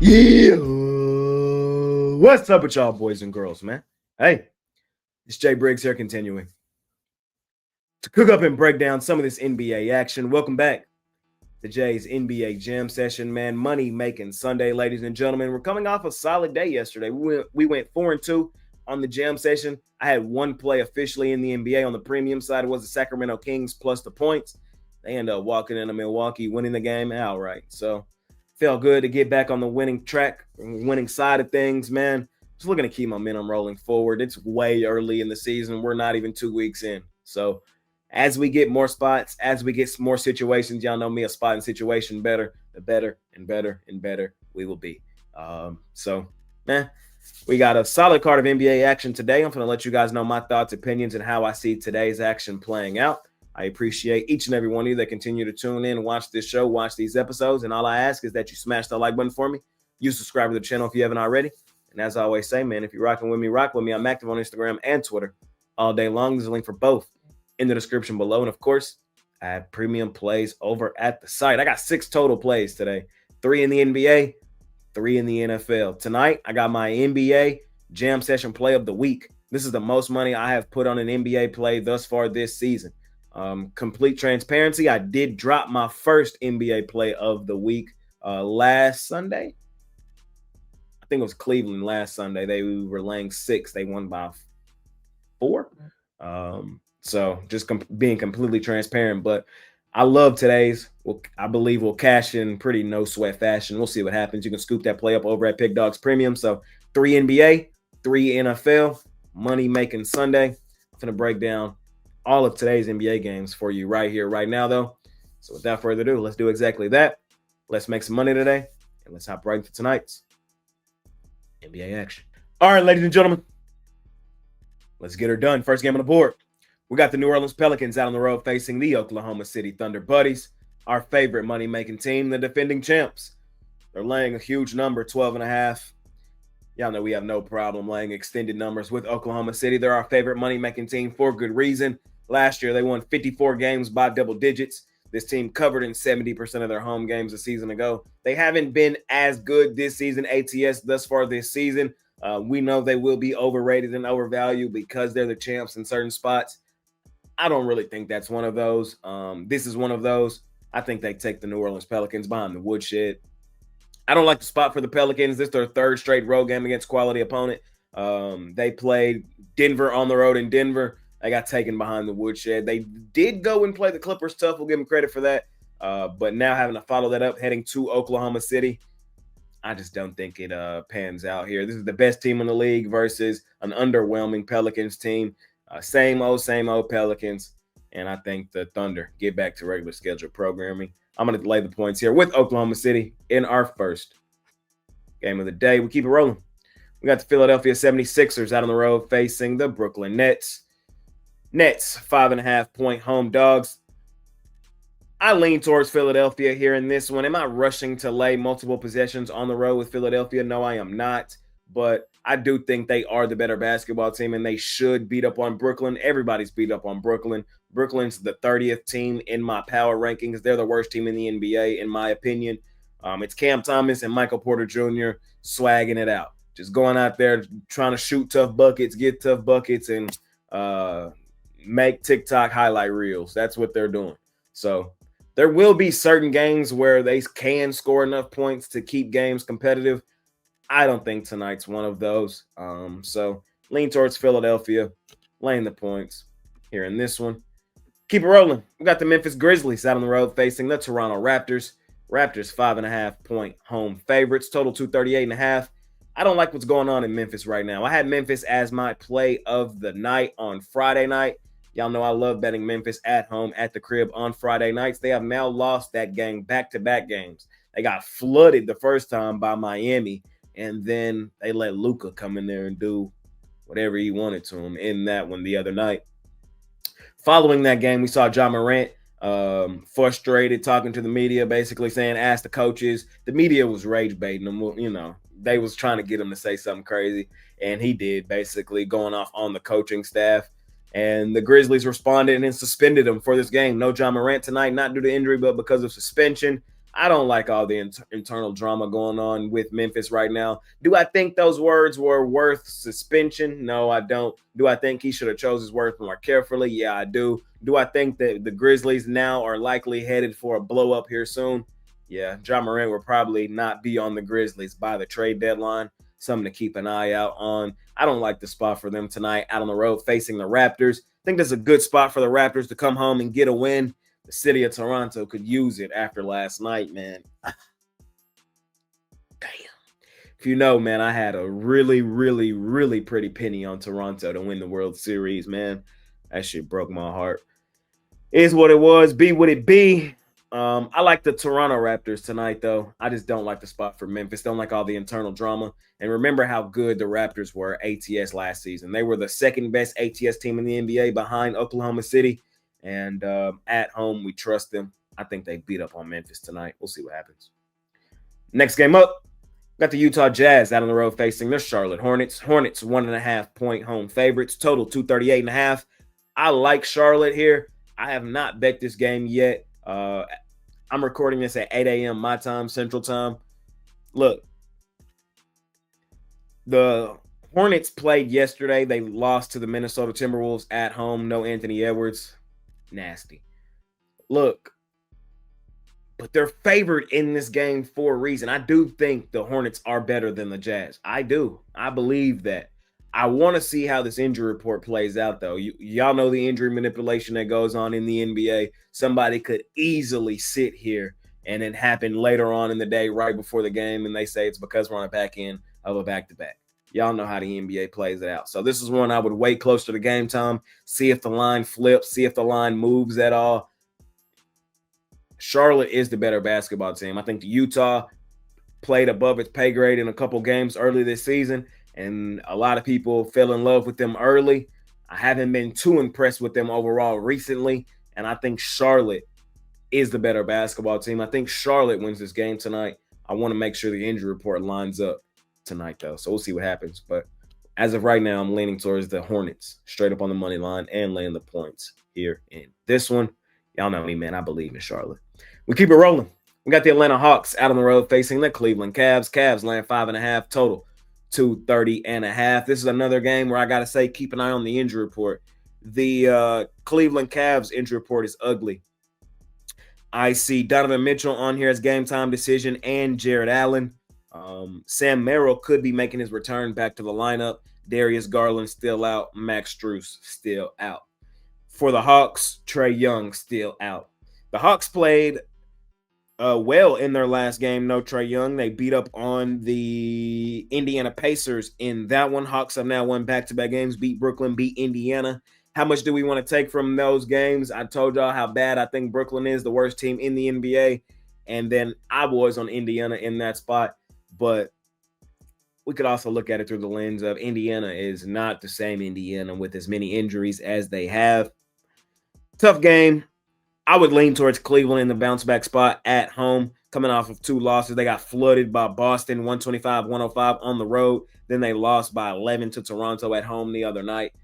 Yeah. What's up with y'all boys and girls, man? Hey, it's Jay Briggs here continuing to cook up and break down some of this NBA action. Welcome back to Jay's NBA Jam Session, man. Money making Sunday, ladies and gentlemen. We're coming off a solid day yesterday. We went 4-2 on the Jam Session. I had one play officially in the NBA on the premium side. It was the Sacramento Kings plus the points. They ended up walking into Milwaukee, winning the game outright. So felt good to get back on the winning track, winning side of things, man. Just looking to keep momentum rolling forward. It's way early in the season. We're not even 2 weeks in. So as we get more spots, as we get more situations, y'all know me, a spot and situation better, the better and better and better we will be. So, man, we got a solid card of NBA action today. I'm going to let you guys know my thoughts, opinions, and how I see today's action playing out. I appreciate each and every one of you that continue to tune in, watch this show, watch these episodes. And all I ask is that you smash the like button for me. You subscribe to the channel if you haven't already. And as I always say, man, if you're rocking with me, rock with me. I'm active on Instagram and Twitter all day long. There's a link for both in the description below. And of course, I have premium plays over at the site. I got 6 total plays today. 3 in the NBA, 3 in the NFL. Tonight, I got my NBA Jam Session play of the week. This is the most money I have put on an NBA play thus far this season. Complete transparency, I did drop my first NBA play of the week last Sunday. I think it was Cleveland last Sunday. They were laying 6. They won by 4. So just being completely transparent. But I love today's. I believe we'll cash in pretty no sweat fashion. We'll see what happens. You can scoop that play up over at Pickdawgz Premium. So 3 NBA, 3 NFL, money making Sunday. I'm going to break down all of today's NBA games for you right here, right now, though. So without further ado, let's do exactly that. Let's make some money today, and let's hop right into tonight's NBA action. All right, ladies and gentlemen, let's get her done. First game on the board. We got the New Orleans Pelicans out on the road facing the Oklahoma City Thunder Buddies, our favorite money-making team, the defending champs. They're laying a huge number, 12.5. Y'all know we have no problem laying extended numbers with Oklahoma City. They're our favorite money-making team for good reason. Last year, they won 54 games by double digits. This team covered in 70% of their home games a season ago. They haven't been as good this season, ATS, thus far this season. We know they will be overrated and overvalued because they're the champs in certain spots. I don't really think that's one of those. This is one of those. I think they take the New Orleans Pelicans behind the woodshed. I don't like the spot for the Pelicans. This is their 3rd straight road game against quality opponent. They played Denver on the road in Denver. They got taken behind the woodshed. They did go and play the Clippers tough. We'll give them credit for that. But now having to follow that up, heading to Oklahoma City, I just don't think it pans out here. This is the best team in the league versus an underwhelming Pelicans team. Same old Pelicans. And I think the Thunder get back to regular schedule programming. I'm going to lay the points here with Oklahoma City in our first game of the day. We keep it rolling. We got the Philadelphia 76ers out on the road facing the Brooklyn Nets. Nets, 5.5-point home dogs. I lean towards Philadelphia here in this one. Am I rushing to lay multiple possessions on the road with Philadelphia? No, I am not. But I do think they are the better basketball team, and they should beat up on Brooklyn. Everybody's beat up on Brooklyn. Brooklyn's the 30th team in my power rankings. They're the worst team in the NBA, in my opinion. It's Cam Thomas and Michael Porter Jr. swagging it out. Just going out there trying to shoot tough buckets, get tough buckets, and make TikTok highlight reels. That's what they're doing. So there will be certain games where they can score enough points to keep games competitive. I don't think tonight's one of those. So lean towards Philadelphia, laying the points here in this one. Keep it rolling. We got the Memphis Grizzlies out on the road facing the Toronto Raptors. Raptors 5.5-point home favorites, total 238.5. I don't like what's going on in Memphis right now. I had Memphis as my play of the night on Friday night. Y'all know I love betting Memphis at home at the crib on Friday nights. They have now lost that game, back-to-back games. They got flooded the first time by Miami, and then they let Luka come in there and do whatever he wanted to him in that one the other night. Following that game, we saw Ja Morant frustrated, talking to the media, basically saying, ask the coaches. The media was rage baiting him. You know, they was trying to get him to say something crazy, and he did, basically going off on the coaching staff. And the Grizzlies responded and suspended him for this game. No Ja Morant tonight, not due to injury, but because of suspension. I don't like all the internal drama going on with Memphis right now. Do I think those words were worth suspension? No, I don't. Do I think he should have chose his words more carefully? Yeah, I do. Do I think that the Grizzlies now are likely headed for a blow up here soon? Yeah, John Morant will probably not be on the Grizzlies by the trade deadline. Something to keep an eye out on. I don't like the spot for them tonight out on the road facing the Raptors. I think that's a good spot for the Raptors to come home and get a win. The city of Toronto could use it after last night, man. Damn. If you know, man, I had a really, really, really pretty penny on Toronto to win the World Series, man. That shit broke my heart. Is what it was. Be what it be. I like the Toronto Raptors tonight, though. I just don't like the spot for Memphis. Don't like all the internal drama. And remember how good the Raptors were ATS last season. They were the second best ATS team in the NBA behind Oklahoma City. And at home, we trust them. I think they beat up on Memphis tonight. We'll see what happens. Next game up, got the Utah Jazz out on the road facing the Charlotte Hornets. Hornets 1.5 point home favorites. Total 238.5. I like Charlotte here. I have not bet this game yet. I'm recording this at 8 a.m. my time, Central Time. Look, the Hornets played yesterday. They lost to the Minnesota Timberwolves at home. No Anthony Edwards. Nasty. Look, but they're favored in this game for a reason. I do think the Hornets are better than the Jazz. I do. I believe that. I want to see how this injury report plays out, though. Y'all know the injury manipulation that goes on in the NBA. Somebody could easily sit here and it happen later on in the day, right before the game, and they say it's because we're on a back end of a back-to-back. Y'all know how the NBA plays it out. So this is one I would wait close to the game time, see if the line flips, see if the line moves at all. Charlotte is the better basketball team. I think Utah played above its pay grade in a couple games early this season, and a lot of people fell in love with them early. I haven't been too impressed with them overall recently, and I think Charlotte is the better basketball team. I think Charlotte wins this game tonight. I want to make sure the injury report lines up tonight, though, so we'll see what happens. But as of right now, I'm leaning towards the Hornets, straight up on the money line, and laying the points here in this one. Y'all know me, man. I believe in Charlotte. We keep it rolling. We got the Atlanta Hawks out on the road facing the Cleveland Cavs. Cavs land 5.5 total, 230.5. This is another game where I got to say, keep an eye on the injury report. The Cleveland Cavs injury report is ugly. I see Donovan Mitchell on here as game time decision and Jared Allen. Sam Merrill could be making his return back to the lineup. Darius Garland still out. Max Strus still out. For the Hawks, Trae Young still out. The Hawks played well in their last game. No Trae Young. They beat up on the Indiana Pacers in that one. Hawks have now won back-to-back games, beat Brooklyn, beat Indiana. How much do we want to take from those games? I told y'all how bad I think Brooklyn is, the worst team in the NBA. And then I was on Indiana in that spot. But we could also look at it through the lens of Indiana is not the same Indiana with as many injuries as they have. Tough game. I would lean towards Cleveland in the bounce back spot at home, coming off of 2 losses. They got flooded by Boston, 125-105 on the road. Then they lost by 11 to Toronto at home the other night.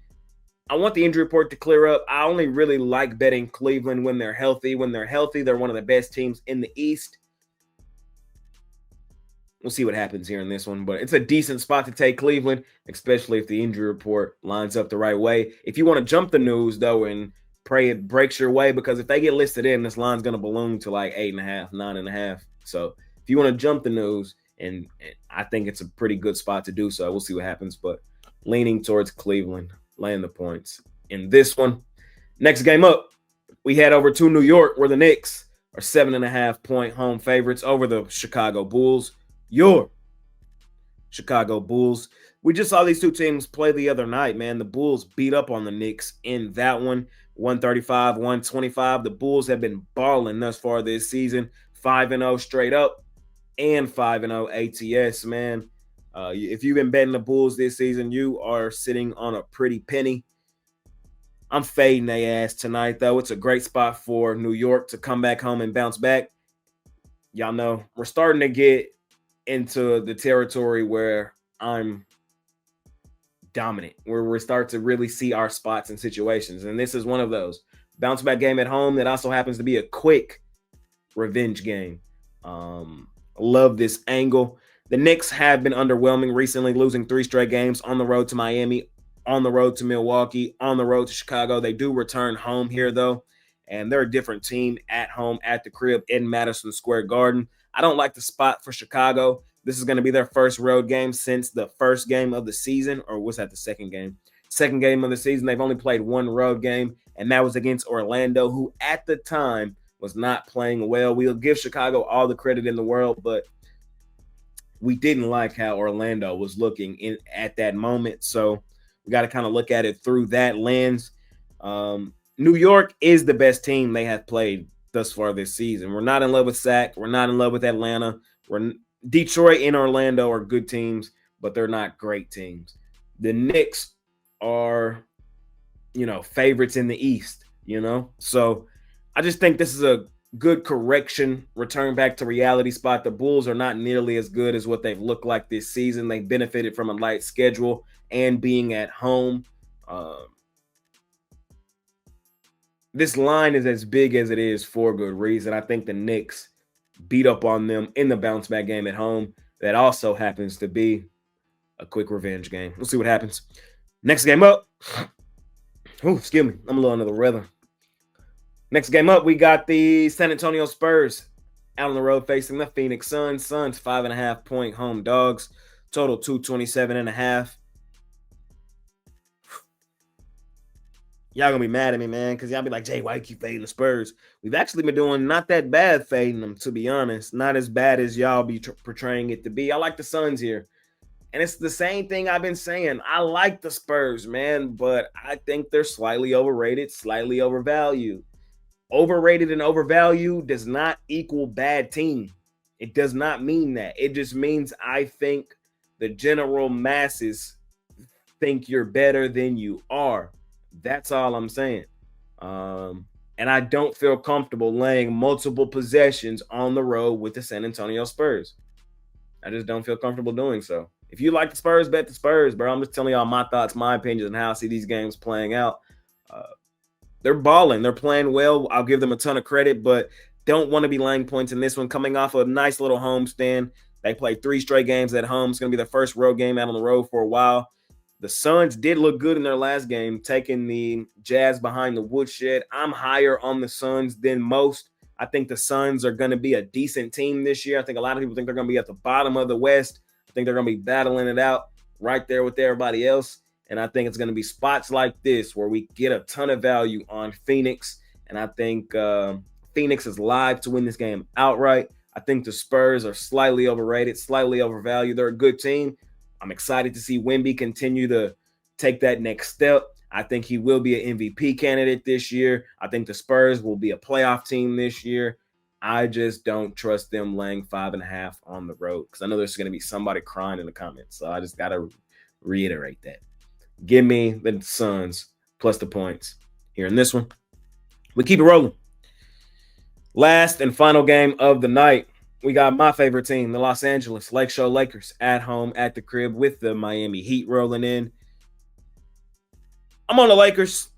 I want the injury report to clear up. I only really like betting Cleveland when they're healthy. When they're healthy, they're one of the best teams in the East. We'll see what happens here in this one, but it's a decent spot to take Cleveland, especially if the injury report lines up the right way. If you want to jump the news, though, and pray it breaks your way, because if they get listed in, this line's going to balloon to like 8.5, 9.5. So if you want to jump the news, and I think it's a pretty good spot to do so. We'll see what happens, but leaning towards Cleveland, laying the points in this one. Next game up, we head over to New York, where the Knicks are 7.5 point home favorites over the Chicago Bulls. Your Chicago Bulls. We just saw these two teams play the other night, man. The Bulls beat up on the Knicks in that one, 135-125. The Bulls have been balling thus far this season, 5-0 straight up and 5-0 ATS, man. If you've been betting the Bulls this season, you are sitting on a pretty penny. I'm fading their ass tonight, though. It's a great spot for New York to come back home and bounce back. Y'all know we're starting to get into the territory where I'm dominant, where we start to really see our spots and situations. And this is one of those. Bounce back game at home that also happens to be a quick revenge game. Love this angle. The Knicks have been underwhelming recently, losing 3 straight games on the road to Miami, on the road to Milwaukee, on the road to Chicago. They do return home here, though, and they're a different team at home at the crib in Madison Square Garden. I don't like the spot for Chicago. This is going to be their first road game since the first game of the season, or was that the second game? Second game of the season. They've only played one road game, and that was against Orlando, who at the time was not playing well. We'll give Chicago all the credit in the world, but we didn't like how Orlando was looking at that moment. So we got to kind of look at it through that lens. New York is the best team they have played thus far this season. We're not in love with Sac. We're not in love with Atlanta. Detroit and Orlando are good teams, but they're not great teams. The Knicks are, favorites in the East, So I just think this is a good correction, return back to reality spot. The Bulls are not nearly as good as what they've looked like this season. They benefited from a light schedule and being at home. This line is as big as it is for good reason. I think the Knicks beat up on them in the bounce back game at home. That also happens to be a quick revenge game. We'll see what happens. Next game up. Oh, excuse me. I'm a little under the weather. Next game up, we got the San Antonio Spurs out on the road facing the Phoenix Suns. Suns 5.5-point home dogs. Total 227.5. Y'all gonna be mad at me, man, because y'all be like, Jay, why you keep fading the Spurs? We've actually been doing not that bad fading them, to be honest. Not as bad as y'all be portraying it to be. I like the Suns here. And it's the same thing I've been saying. I like the Spurs, man, but I think they're slightly overrated, slightly overvalued. Overrated and overvalued does not equal bad team. It does not mean that. It just means I think the general masses think you're better than you are. That's all I'm saying. And I don't feel comfortable laying multiple possessions on the road with the San Antonio Spurs. I just don't feel comfortable doing so. If you like the Spurs, bet the Spurs, bro. I'm just telling y'all my thoughts, my opinions, and how I see these games playing out. They're balling. They're playing well. I'll give them a ton of credit, but don't want to be laying points in this one. Coming off a nice little homestand. They played 3 straight games at home. It's going to be their first road game out on the road for a while. The Suns did look good in their last game, taking the Jazz behind the woodshed. I'm higher on the Suns than most. I think the Suns are going to be a decent team this year. I think a lot of people think they're going to be at the bottom of the West. I think they're going to be battling it out right there with everybody else. And I think it's going to be spots like this where we get a ton of value on Phoenix. And I think Phoenix is live to win this game outright. I think the Spurs are slightly overrated, slightly overvalued. They're a good team. I'm excited to see Wemby continue to take that next step. I think he will be an MVP candidate this year. I think the Spurs will be a playoff team this year. I just don't trust them laying 5.5 on the road because I know there's going to be somebody crying in the comments. So I just got to reiterate that. Give me the Suns plus the points here in this one. We keep it rolling. Last and final game of the night. We got my favorite team, the Los Angeles Lakeshore Lakers, at home at the crib with the Miami Heat rolling in. I'm on the Lakers.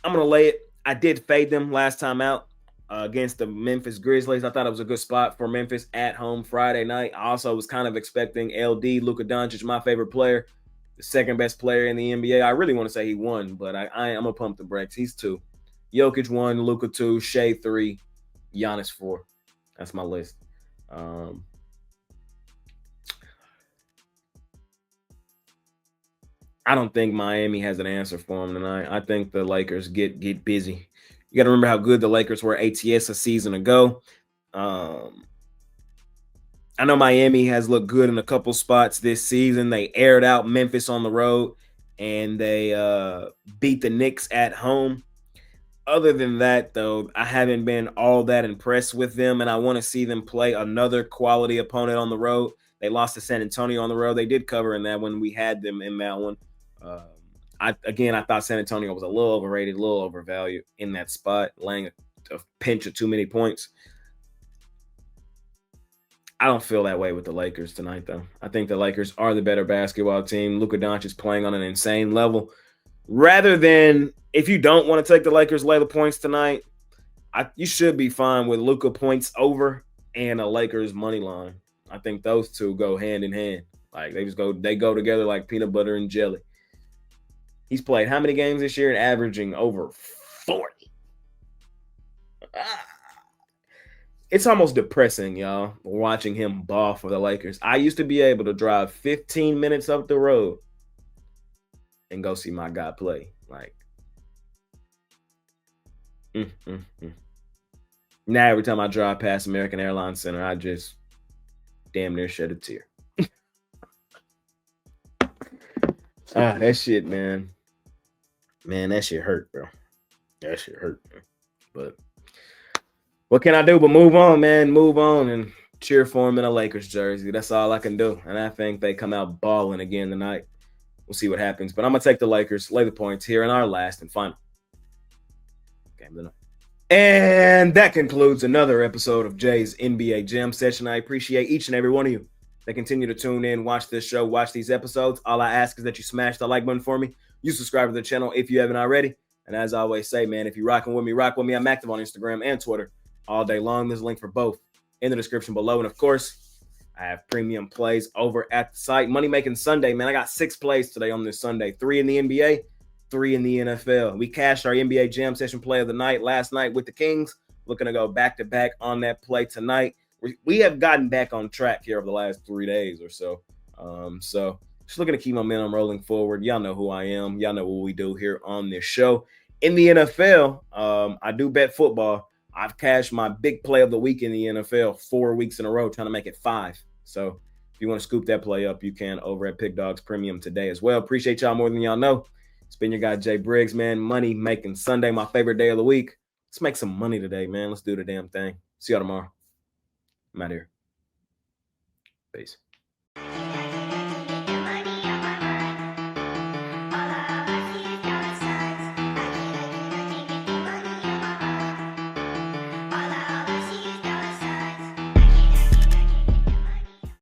I'm going to lay it. I did fade them last time out against the Memphis Grizzlies. I thought it was a good spot for Memphis at home Friday night. I also was kind of expecting LD, Luka Doncic, my favorite player, the second best player in the NBA. I really want to say he won, but I'm going to pump the brakes. He's 2. Jokic 1, Luka 2, Shea 3, Giannis 4. That's my list. I don't think Miami has an answer for them tonight. I think the Lakers get busy. You got to remember how good the Lakers were ATS a season ago. I know Miami has looked good in a couple spots this season. They aired out Memphis on the road, and they beat the Knicks at home. Other than that, though, I haven't been all that impressed with them, and I want to see them play another quality opponent on the road. They lost to San Antonio on the road. They did cover in that when we had them in that one. I thought San Antonio was a little overrated, a little overvalued in that spot, laying a pinch of too many points. I don't feel that way with the Lakers tonight, though. I think the Lakers are the better basketball team. Luka Doncic is playing on an insane level. Rather than, if you don't want to take the Lakers, lay the points tonight, you should be fine with Luka points over. and a Lakers money line. I think those two go hand in hand. Like they go together like peanut butter and jelly. He's played how many games this year and averaging over 40. It's almost depressing, y'all, watching him ball for the Lakers. I used to be able to drive 15 minutes up the road and go see my guy play. Like, now every time I drive past American Airlines Center, I just damn near shed a tear. That shit, man. Man, that shit hurt, bro. That shit hurt, man. But what can I do but move on, man? Move on and cheer for him in a Lakers jersey. That's all I can do. And I think they come out balling again tonight. We'll see what happens. But I'm going to take the Lakers, lay the points here in our last and final game of the night. And that concludes another episode of Jay's NBA Jam Session. I appreciate each and every one of you that continue to tune in, watch this show, watch these episodes. All I ask is that you smash the like button for me. You subscribe to the channel if you haven't already. And as I always say, man, if you're rocking with me, rock with me. I'm active on Instagram and Twitter all day long. There's a link for both in the description below. And of course, I have premium plays over at the site. Money Making Sunday, man. I got 6 plays today on this Sunday. 3 in the NBA, 3 in the NFL. We cashed our NBA Jam Session play of the night last night with the Kings. Looking to go back-to-back on that play tonight. We have gotten back on track here over the last 3 days or so. So just looking to keep momentum rolling forward. Y'all know who I am. Y'all know what we do here on this show. In the NFL, I do bet football. I've cashed my big play of the week in the NFL 4 weeks in a row, trying to make it 5. So if you want to scoop that play up, you can over at Pickdawgz Premium today as well. Appreciate y'all more than y'all know. It's been your guy, Jay Briggs, man. Money Making Sunday, my favorite day of the week. Let's make some money today, man. Let's do the damn thing. See y'all tomorrow. I'm out here. Peace.